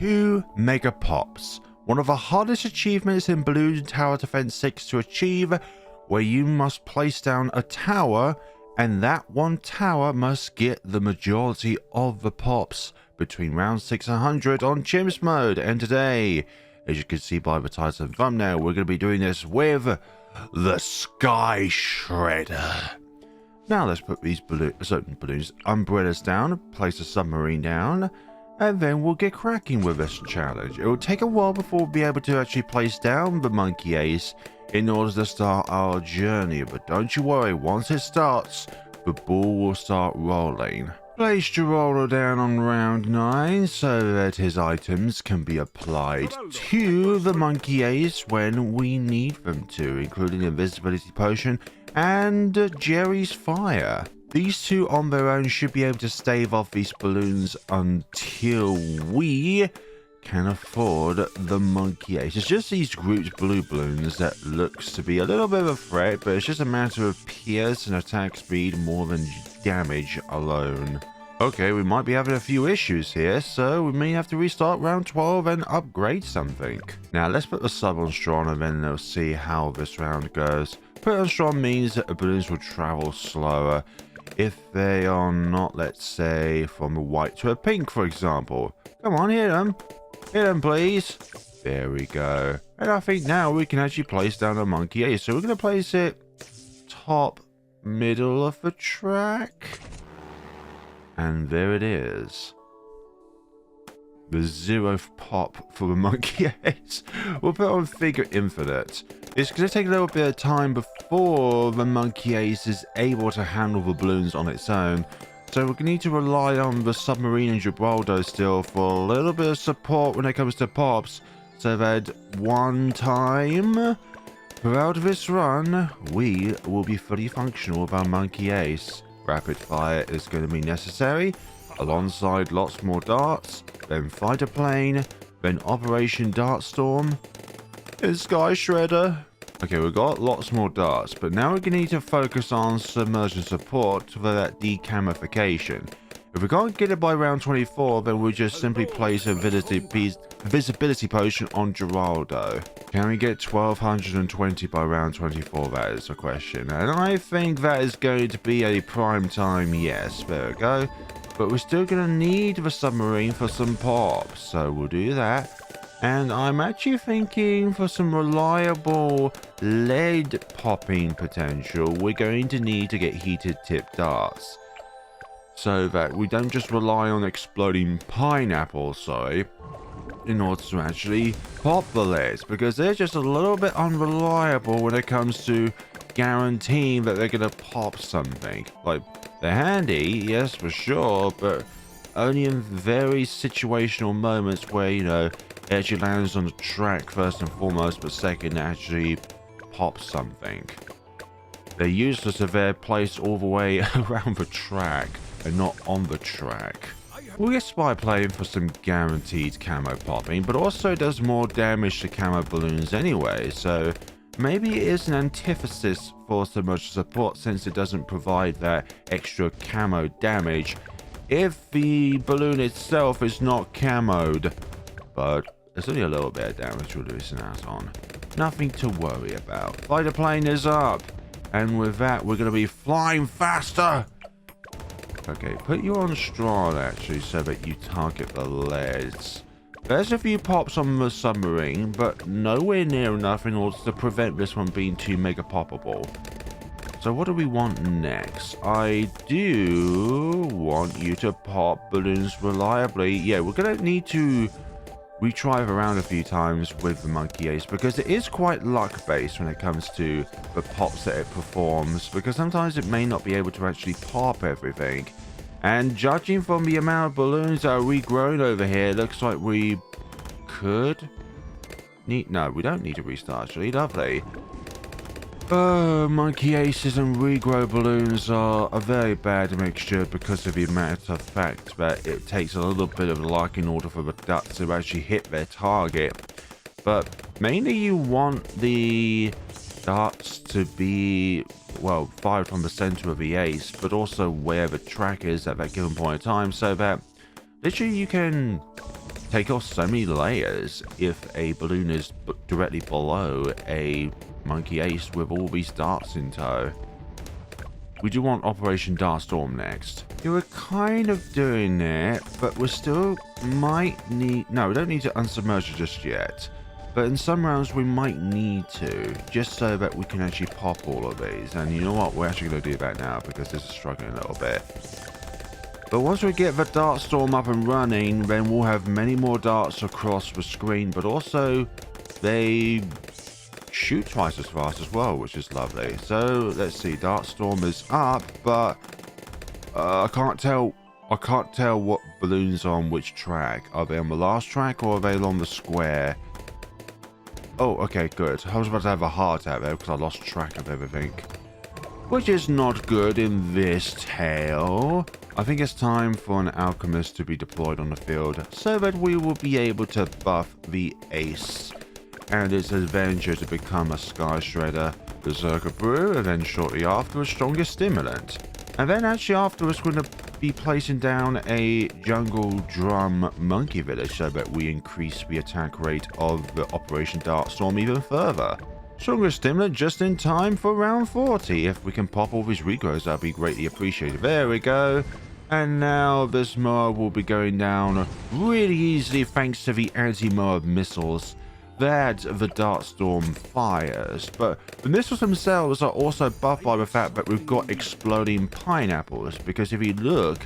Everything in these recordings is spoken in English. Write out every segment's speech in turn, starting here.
2 Mega Pops, one of the hardest achievements in Balloon Tower Defense 6 to achieve, where you must place down a tower and that one tower must get the majority of the pops between round 6 and 100 on Chimps mode. And today, as you can see by the title and thumbnail, we're going to be doing this with the Sky Shredder. Now let's put these umbrellas down, place a submarine down, and then we'll get cracking with this challenge. It will take a while before we'll be able to actually place down the Monkey Ace in order to start our journey, but don't you worry, once it starts, the ball will start rolling. Place Geraldo down on round 9 so that his items can be applied to the Monkey Ace when we need them to, including Invisibility Potion and Jerry's Fire. These two on their own should be able to stave off these balloons until we can afford the Monkey Ace. It's just these grouped blue balloons that looks to be a little bit of a threat, but it's just a matter of pierce and attack speed more than damage alone. Okay, we might be having a few issues here, so we may have to restart round 12 and upgrade something. Now let's put the sub on strong and then we'll see how this round goes. Put on strong means that the balloons will travel slower if they are not, let's say, from a white to a pink, for example. Come on, hit them. Hit them, please. There we go. And I think now we can actually place down a Monkey Ace. So we're going to place it top middle of the track. And there it is. The 0th pop for the Monkey Ace. We'll put on Figure Infinite. It's going to take a little bit of time before the Monkey Ace is able to handle the balloons on its own. So we're going to need to rely on the Submarine and Geraldo still for a little bit of support when it comes to pops. So that one time throughout this run, we will be fully functional with our Monkey Ace. Rapid Fire is going to be necessary, alongside lots more darts, then Fighter Plane, then Operation Dartstorm, and Sky Shredder. Okay, we've got lots more darts, but now we're going to need to focus on submersion support for that decamification. If we can't get it by round 24, then we'll just simply place a visibility potion on Geraldo. Can we get 1220 by round 24? That is the question. And I think that is going to be a prime time yes. There we go. But we're still going to need the submarine for some pops, so we'll do that. And I'm actually thinking for some reliable lead popping potential, we're going to need to get heated tip darts. So that we don't just rely on exploding pineapples, in order to actually pop the leads, because they're just a little bit unreliable when it comes to guaranteeing that they're going to pop something. Like, they're handy, yes, for sure, but only in very situational moments where, you know, it actually lands on the track first and foremost, but second, actually pops something. They're useless if they're placed all the way around the track and not on the track. We'll get Spy Plane for some guaranteed camo popping, but also does more damage to camo balloons anyway, so maybe it is an antithesis for submersion support since it doesn't provide that extra camo damage if the balloon itself is not camoed. But it's only a little bit of damage we're losing out on. Nothing to worry about. Fighter Plane is up, and with that we're going to be flying faster. Okay, put you on strong actually so that you target the leads. There's a few pops on the submarine, but nowhere near enough in order to prevent this one being too mega poppable. So what do we want next? I do want you to pop balloons reliably. Yeah, we're going to need to retry around a few times with the Monkey Ace, because it is quite luck based when it comes to the pops that it performs, because sometimes it may not be able to actually pop everything. And judging from the amount of balloons that are regrown over here, it looks like we could need... No, we don't need to restart actually. Lovely. Monkey Aces and regrow balloons are a very bad mixture because of the amount of fact that it takes a little bit of luck in order for the ducks to actually hit their target. But mainly you want the darts to be, well, fired from the center of the ace, but also where the track is at that given point in time, so that literally you can take off so many layers if a balloon is directly below a monkey ace with all these darts in tow. We do want Operation Dartstorm next. Yeah, we're kind of doing it, but we still might need... No, we don't need to unsubmerge it just yet. But in some rounds we might need to, just so that we can actually pop all of these. And you know what? We're actually going to do that now because this is struggling a little bit. But once we get the Dartstorm up and running, then we'll have many more darts across the screen, but also they shoot twice as fast as well, which is lovely. So let's see, Dartstorm is up, but I can't tell what balloons are on which track. Are they on the last track or are they on the square? Oh, okay, good. I was about to have a heart attack there because I lost track of everything, which is not good in this tale. I think it's time for an alchemist to be deployed on the field so that we will be able to buff the ace and its adventure to become a Sky Shredder, Berserker Brew, and then shortly after a Stronger Stimulant. And then actually afterwards we're going to be placing down a Jungle Drum Monkey Village so that we increase the attack rate of the Operation Dartstorm even further. Stronger Stimulant just in time for round 40. If we can pop all these regrows, that'd be greatly appreciated. There we go. And now this Moab will be going down really easily thanks to the anti-Moab missiles that the Dartstorm fires. But the missiles themselves are also buffed by the fact that we've got exploding pineapples, because if you look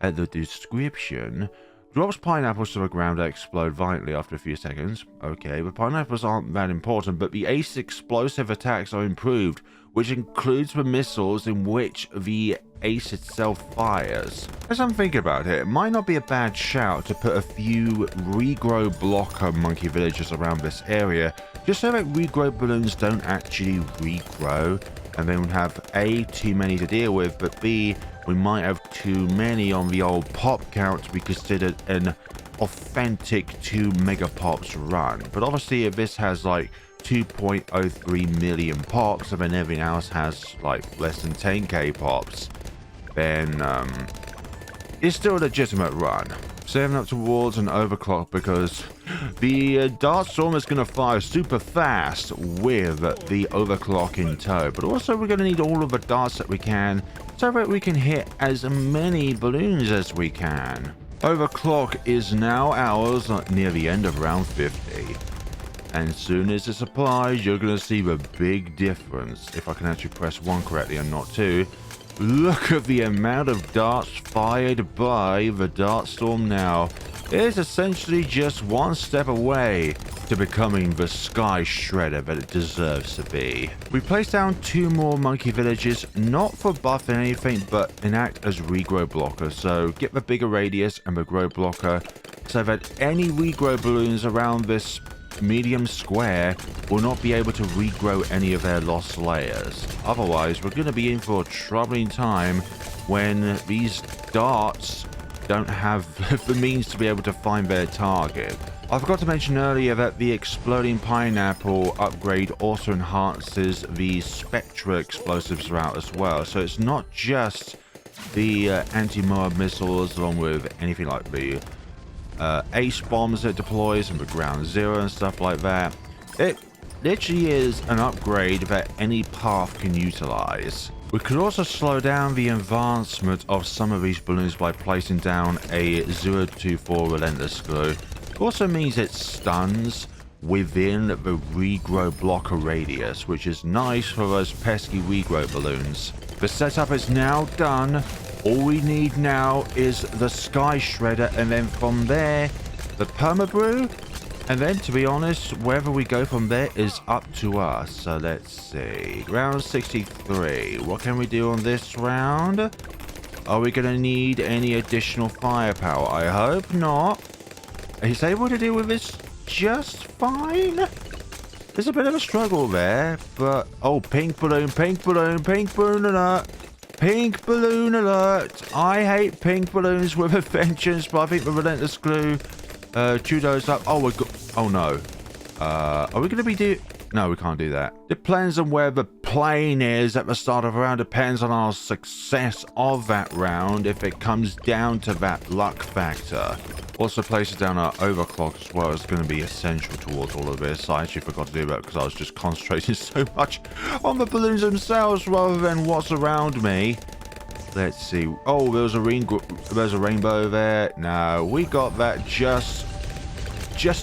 at the description, drops pineapples to the ground that explode violently after a few seconds. Okay, the pineapples aren't that important, but the ace explosive attacks are improved, which includes the missiles in which the ace itself fires. As I'm thinking about it, it might not be a bad shout to put a few regrow blocker monkey villages around this area, just so that regrow balloons don't actually regrow, and then we have A, too many to deal with, but B, we might have too many on the old pop count to be considered an authentic 2 mega pops run. But obviously if this has like 2.03 million pops and then everything else has like less than 10k pops, then it's still a legitimate run. Saving up towards an overclock because the Dartstorm is going to fire super fast with the overclock in tow, but also we're going to need all of the darts that we can so that we can hit as many balloons as we can. Overclock is now ours near the end of round 50. And as soon as it's applied, you're going to see the big difference. If I can actually press 1 correctly and not 2. Look at the amount of darts fired by the Dartstorm now. It is essentially just one step away to becoming the Sky Shredder that it deserves to be. We placed down 2 more monkey villages, not for buffing anything, but enact as regrow blockers. So get the bigger radius and the grow blocker so that any regrow balloons around this medium square will not be able to regrow any of their lost layers. Otherwise, we're going to be in for a troubling time when these darts don't have the means to be able to find their target. I forgot to mention earlier that the exploding pineapple upgrade also enhances the Spectra explosives route as well. So it's not just the anti-Moab missiles along with anything like the ace bombs that deploys and the ground zero and stuff like that. It literally is an upgrade that any path can utilize. We could also slow down the advancement of some of these balloons by placing down a 024 relentless glue. It also means it stuns within the regrow blocker radius, which is nice for those pesky regrow balloons. The setup is now done. All we need now is the Sky Shredder, and then from there, the Permabrew. And then, to be honest, wherever we go from there is up to us. So let's see. Round 63. What can we do on this round? Are we going to need any additional firepower? I hope not. He's able to deal with this just fine. There's a bit of a struggle there, but... Oh, pink balloon, pink balloon, pink balloon alert. Pink balloon alert. I hate pink balloons with a vengeance, but I think the relentless glue chewed those up. Oh, oh no. Are we going to be No, we can't do that. Depends on where the plane is at the start of a round depends on our success of that round if it comes down to that luck factor. Also, places down our overclock as well is going to be essential towards all of this. I actually forgot to do that because I was just concentrating so much on the balloons themselves rather than what's around me. Let's see. Oh, there's a rainbow there. No, we got that just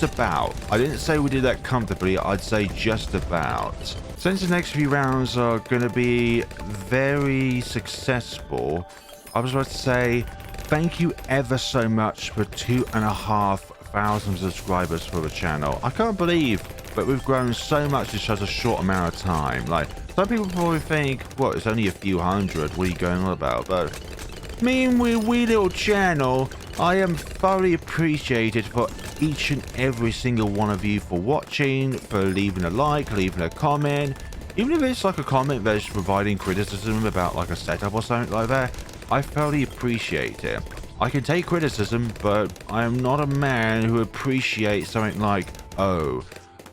about. I didn't say we did that comfortably. I'd say just about. Since the next few rounds are going to be very successful, I was about to say thank you ever so much for 2,500 subscribers for the channel. I can't believe that we've grown so much in such a short amount of time. Like, some people probably think, what, it's only a few hundred, what are you going on about? But me and wee little channel, I am thoroughly appreciated for each and every single one of you for watching, for leaving a like, leaving a comment. Even if it's like a comment that's providing criticism about like a setup or something like that, I thoroughly appreciate it. I can take criticism, but I am not a man who appreciates something like, oh,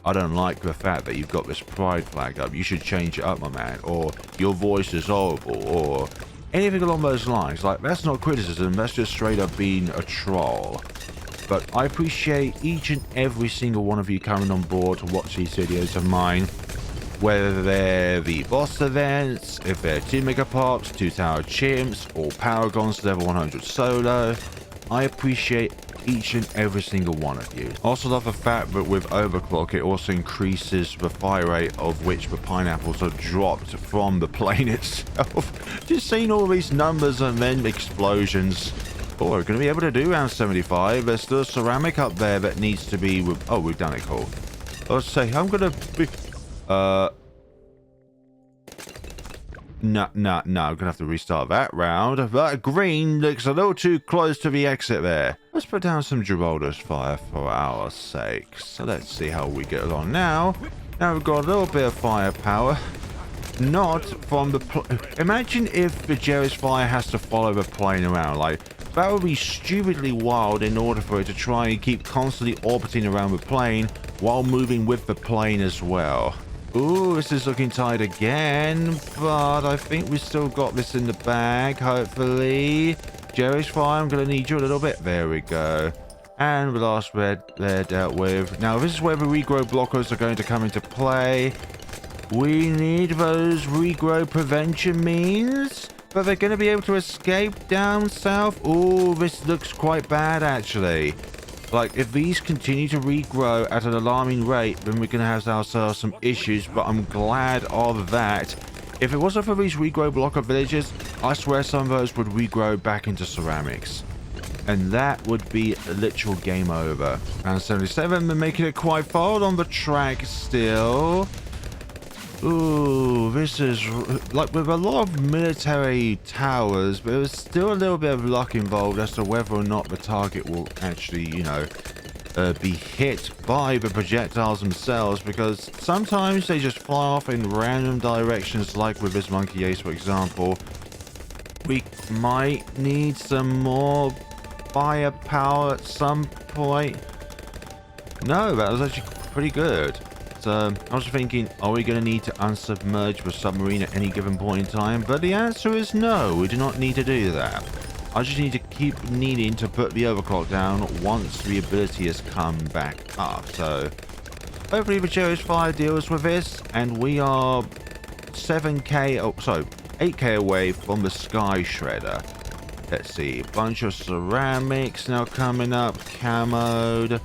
I don't like the fact that you've got this pride flag up. You should change it up, my man. Or your voice is horrible. Or anything along those lines. Like, that's not criticism. That's just straight up being a troll. But I appreciate each and every single one of you coming on board to watch these videos of mine. Whether they're the boss events, if they're 2 Mega Pops, 2 Tower Chimps, or Paragons level 100 solo. I appreciate each and every single one of you. Also love the fact that with overclock it also increases the fire rate of which the pineapples are dropped from the plane itself. Just seeing all these numbers and then explosions. Oh, we're going to be able to do round 75. There's still a ceramic up there that needs to be... Oh, we've done it, cool. Let's say I'm going to be... No, I'm gonna have to restart that round. That green looks a little too close to the exit there. Let's put down some Geraldo's fire for our sake. So let's see how we get along now. Now we've got a little bit of firepower. Not from the... Imagine if the Jerry's fire has to follow the plane around. Like, that would be stupidly wild in order for it to try and keep constantly orbiting around the plane while moving with the plane as well. Ooh, this is looking tight again, but I think we still got this in the bag, hopefully. Jerry's fire, I'm going to need you a little bit. There we go. And the last red there dealt with. Now, this is where the regrow blockers are going to come into play. We need those regrow prevention means, but they're going to be able to escape down south. Ooh, this looks quite bad, actually. Like, if these continue to regrow at an alarming rate, then we're going to have ourselves some issues, but I'm glad of that. If it wasn't for these regrow blocker villages, I swear some of those would regrow back into ceramics. And that would be a literal game over. Round 77, they're making it quite far on the track still. Ooh, this is like with a lot of military towers, but there's still a little bit of luck involved as to whether or not the target will actually, you know, be hit by the projectiles themselves, because sometimes they just fly off in random directions, like with this Monkey Ace, for example. We might need some more firepower at some point. No, that was actually pretty good. I was thinking, are we going to need to unsubmerge the submarine at any given point in time? But the answer is no, we do not need to do that. I just need to keep needing to put the overclock down once the ability has come back up. So hopefully the Jerry's fire deals with this, and we are 8k away from the Sky Shredder. Let's see, a bunch of ceramics now coming up, camoed.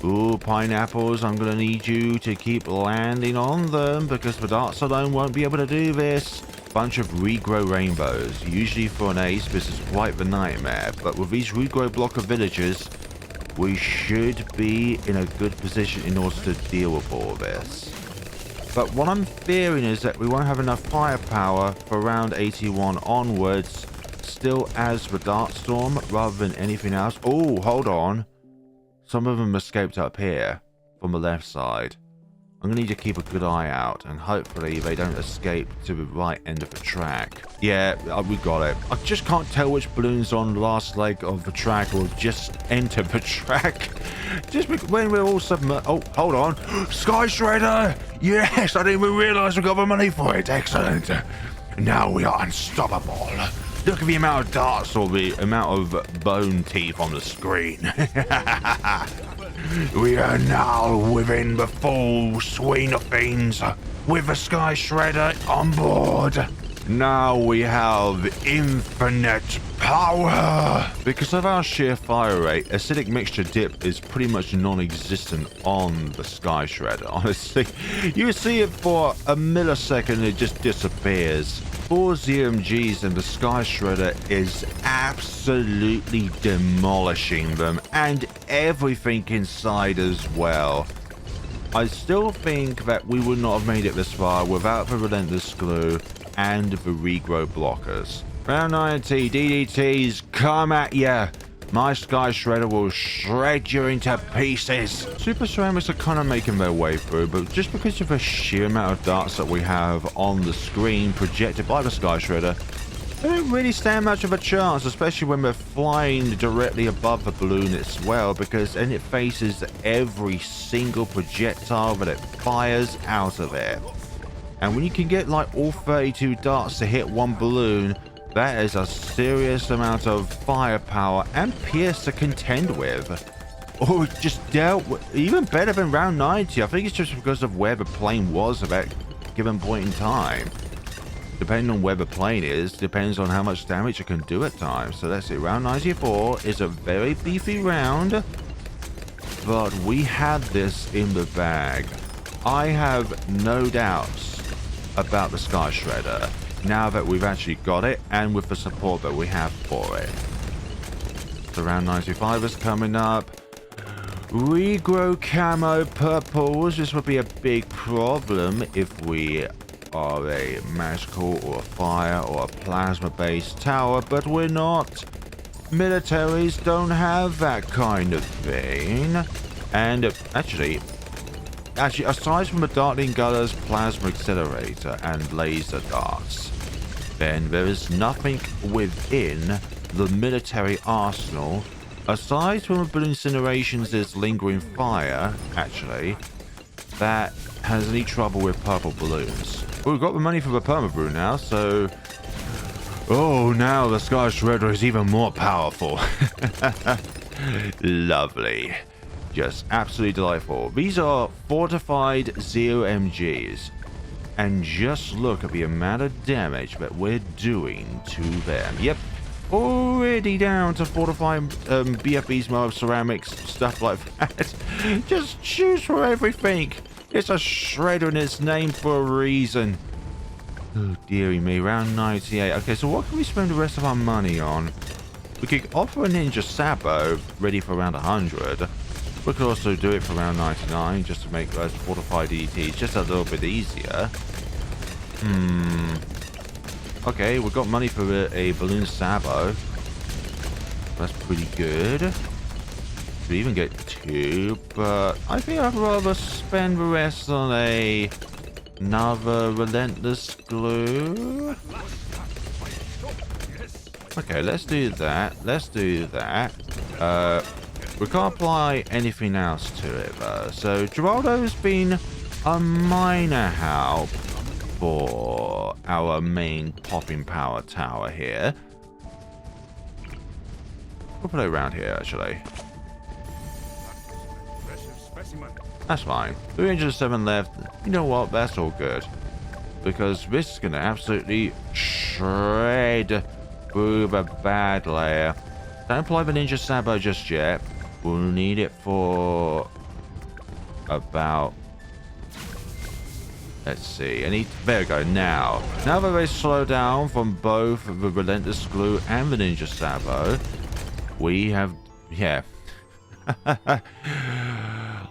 Ooh, pineapples, I'm going to need you to keep landing on them because the darts alone won't be able to do this. Bunch of regrow rainbows. Usually for an ace, this is quite the nightmare, but with these regrow blocker villagers, we should be in a good position in order to deal with all this. But what I'm fearing is that we won't have enough firepower for round 81 onwards, still as the dart storm rather than anything else. Oh, hold on. Some of them escaped up here from the left side. I'm going to need to keep a good eye out, and hopefully they don't escape to the right end of the track. Yeah, we got it. I just can't tell which balloon's on the last leg of the track or just enter the track. Just when we're all submerged. Oh, hold on. Sky Shredder! Yes, I didn't even realise we got the money for it. Excellent. Now we are unstoppable. Look at the amount of darts or the amount of bone teeth on the screen. We are now within the full swing of things with the Sky Shredder on board. Now we have infinite power. Because of our sheer fire rate, acidic mixture dip is pretty much non-existent on the Sky Shredder. Honestly, you see it for a millisecond, it just disappears. 4 ZMGs and the Sky Shredder is absolutely demolishing them, and everything inside as well. I still think that we would not have made it this far without the Relentless Glue and the regrow blockers. Round 90, DDTs, come at ya! My Sky Shredder will shred you into pieces! Super Ceramics are kind of making their way through, but just because of the sheer amount of darts that we have on the screen projected by the Sky Shredder, they don't really stand much of a chance, especially when we're flying directly above the balloon as well, because then it faces every single projectile that it fires out of it. And when you can get like all 32 darts to hit one balloon, that is a serious amount of firepower and pierce to contend with. Or just dealt with, even better than round 90. I think it's just because of where the plane was at that given point in time. Depending on where the plane is, depends on how much damage it can do at times. So that's it. Round 94 is a very beefy round, but we had this in the bag. I have no doubts about the Sky Shredder now that we've actually got it and with the support that we have for it. So round 95 is coming up. Regrow camo purples. This would be a big problem if we are a magical or a fire or a plasma based tower, but we're not. Militaries don't have that kind of thing. And actually, aside from the Dartling Gullers, Plasma Accelerator, and Laser Darts, then there is nothing within the military arsenal, aside from the Balloon Incineration's Lingering Fire, actually, that has any trouble with purple balloons. Well, we've got the money for the Perma Brew now, so... Oh, now the Sky Shredder is even more powerful. Lovely. Just absolutely delightful. These are fortified 0MGs. And just look at the amount of damage that we're doing to them. Yep. Already down to fortifying BFBs, Moab ceramics, stuff like that. Just choose for everything. It's a shredder in its name for a reason. Oh, dearie me. Round 98. Okay, so what can we spend the rest of our money on? We could offer a Ninja Sabo ready for round 100. We could also do it for round 99 just to make those fortified ETs just a little bit easier. Okay, we've got money for a Balloon Sabo. That's pretty good. We even get 2, but I think I'd rather spend the rest on another Relentless Glue. Okay, let's do that. Let's do that. We can't apply anything else to it though. So Geraldo's been a minor help for our main popping power tower here. We'll put it around here actually. That's fine. 307 left. You know what? That's all good. Because this is going to absolutely shred through the bad layer. Don't apply the Ninja Sabo just yet. We'll need it for about... Let's see. There we go. Now that they slow down from both the Relentless Glue and the Ninja Sabo, we have... Yeah.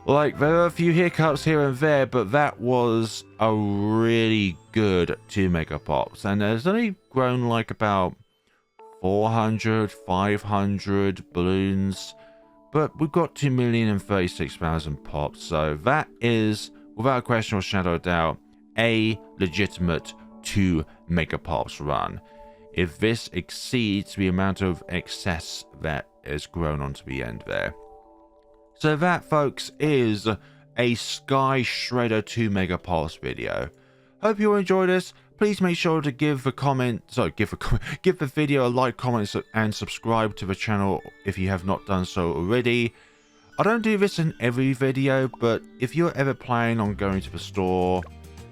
Like, there are a few hiccups here and there, but that was a really good 2 mega pops. And there's only grown like about 400, 500 balloons. But we've got 2,036,000 pops. So that is, without a question or shadow of doubt, a legitimate 2 mega pops run. If this exceeds the amount of excess that is grown onto the end there. So that, folks, is a Sky Shredder 2 megapulse video. Hope you enjoyed this. Please make sure to give the video a like, comment, and subscribe to the channel if you have not done so already. I don't do this in every video, but if you're ever planning on going to the store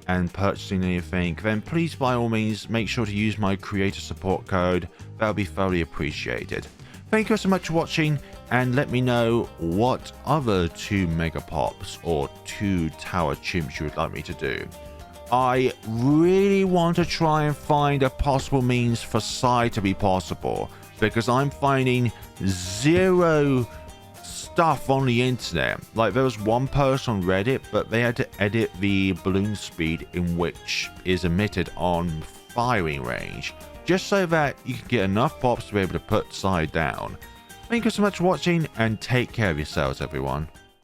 and purchasing anything, then please by all means make sure to use my creator support code. That'll be thoroughly appreciated. Thank you so much for watching, and let me know what other 2 megapops or 2 tower chimps you would like me to do. I really want to try and find a possible means for Psy to be possible, because I'm finding zero stuff on the internet. Like, there was one post on Reddit, but they had to edit the balloon speed in which is emitted on firing range, just so that you can get enough pops to be able to put Psy down. Thank you so much for watching, and take care of yourselves, everyone.